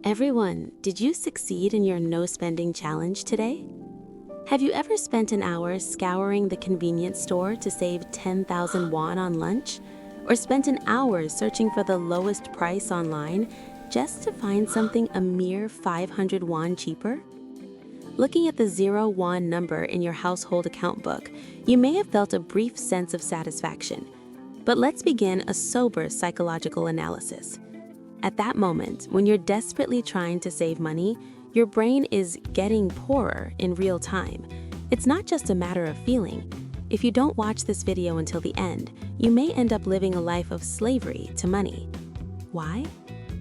Everyone, did you succeed in your no spending challenge today? Have you ever spent an hour scouring the convenience store to save 10,000 won on lunch? Or spent an hour searching for the lowest price online just to find something a mere 500 won cheaper? Looking at the 0 won number in your household account book, you may have felt a brief sense of satisfaction. But let's begin a sober psychological analysis. At that moment, when you're desperately trying to save money, your brain is getting poorer in real time. It's not just a matter of feeling. If you don't watch this video until the end, you may end up living a life of slavery to money. Why?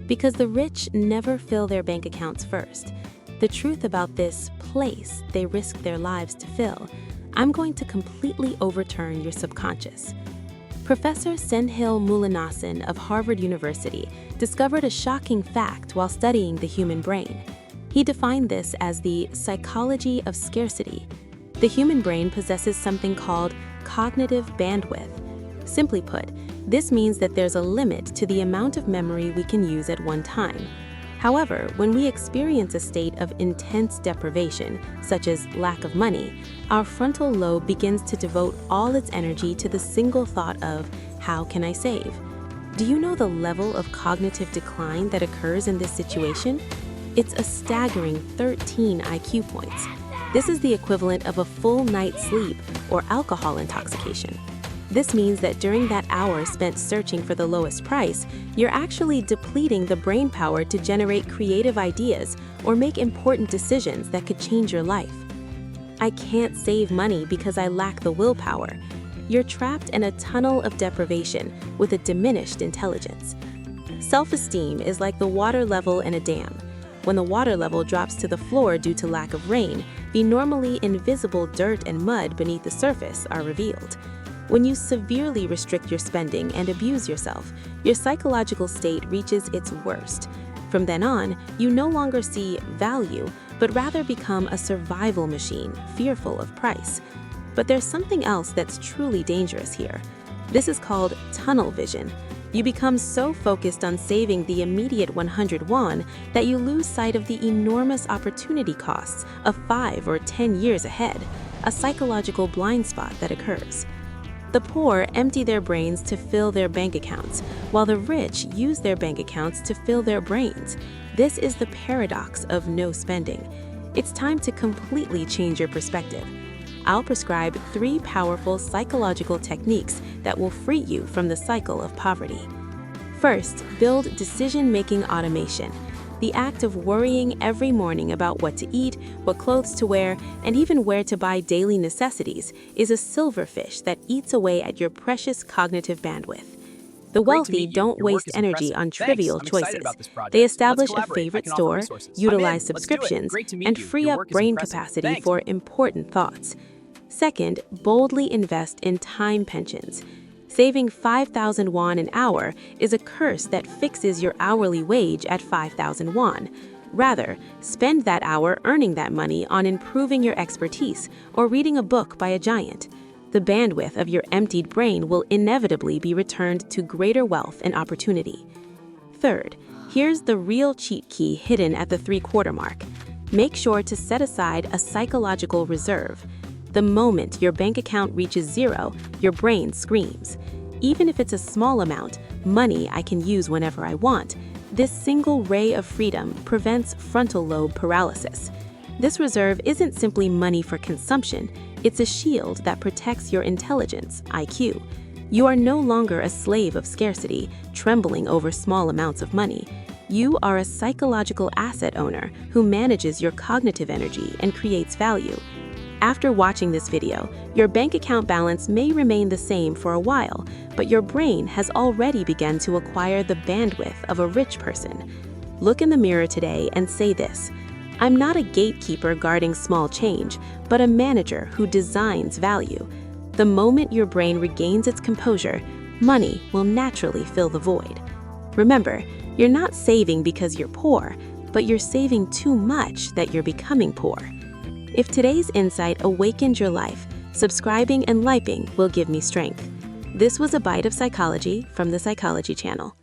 Because the rich never fill their bank accounts first. The truth about this place they risk their lives to fill, I'm going to completely overturn your subconscious. Professor Senhil Mullinasan of Harvard University discovered a shocking fact while studying the human brain. He defined this as the psychology of scarcity. The human brain possesses something called cognitive bandwidth. Simply put, this means that there's a limit to the amount of memory we can use at one time. However, when we experience a state of intense deprivation, such as lack of money, our frontal lobe begins to devote all its energy to the single thought of, how can I save? Do you know the level of cognitive decline that occurs in this situation? It's a staggering 13 IQ points. This is the equivalent of a full night's sleep or alcohol intoxication. This means that during that hour spent searching for the lowest price, you're actually depleting the brain power to generate creative ideas or make important decisions that could change your life. I can't save money because I lack the willpower. You're trapped in a tunnel of deprivation with a diminished intelligence. Self-esteem is like the water level in a dam. When the water level drops to the floor due to lack of rain, the normally invisible dirt and mud beneath the surface are revealed. When you severely restrict your spending and abuse yourself, your psychological state reaches its worst. From then on, you no longer see value, but rather become a survival machine, fearful of price. But there's something else that's truly dangerous here. This is called tunnel vision. You become so focused on saving the immediate 100 won that you lose sight of the enormous opportunity costs of 5 or 10 years ahead, a psychological blind spot that occurs. The poor empty their brains to fill their bank accounts, while the rich use their bank accounts to fill their brains. This is the paradox of no spending. It's time to completely change your perspective. I'll prescribe 3 powerful psychological techniques that will free you from the cycle of poverty. First, build decision-making automation. The act of worrying every morning about what to eat, what clothes to wear, and even where to buy daily necessities is a silverfish that eats away at your precious cognitive bandwidth. The wealthy don't waste energy on trivial choices. They establish a favorite store, utilize subscriptions, and free up brain capacity for important thoughts. Second, boldly invest in time pensions. Saving 5,000 won an hour is a curse that fixes your hourly wage at 5,000 won. Rather, spend that hour earning that money on improving your expertise or reading a book by a giant. The bandwidth of your emptied brain will inevitably be returned to greater wealth and opportunity. Third, here's the real cheat key hidden at the 3/4 mark. Make sure to set aside a psychological reserve. The moment your bank account reaches 0, your brain screams. Even if it's a small amount, money I can use whenever I want, this single ray of freedom prevents frontal lobe paralysis. This reserve isn't simply money for consumption, it's a shield that protects your intelligence, IQ. You are no longer a slave of scarcity, trembling over small amounts of money. You are a psychological asset owner who manages your cognitive energy and creates value. After watching this video, your bank account balance may remain the same for a while, but your brain has already begun to acquire the bandwidth of a rich person. Look in the mirror today and say this: I'm not a gatekeeper guarding small change, but a manager who designs value. The moment your brain regains its composure, money will naturally fill the void. Remember, you're not saving because you're poor, but you're saving too much that you're becoming poor. If today's insight awakened your life, subscribing and liking will give me strength. This was a bite of psychology from the Psychology Channel.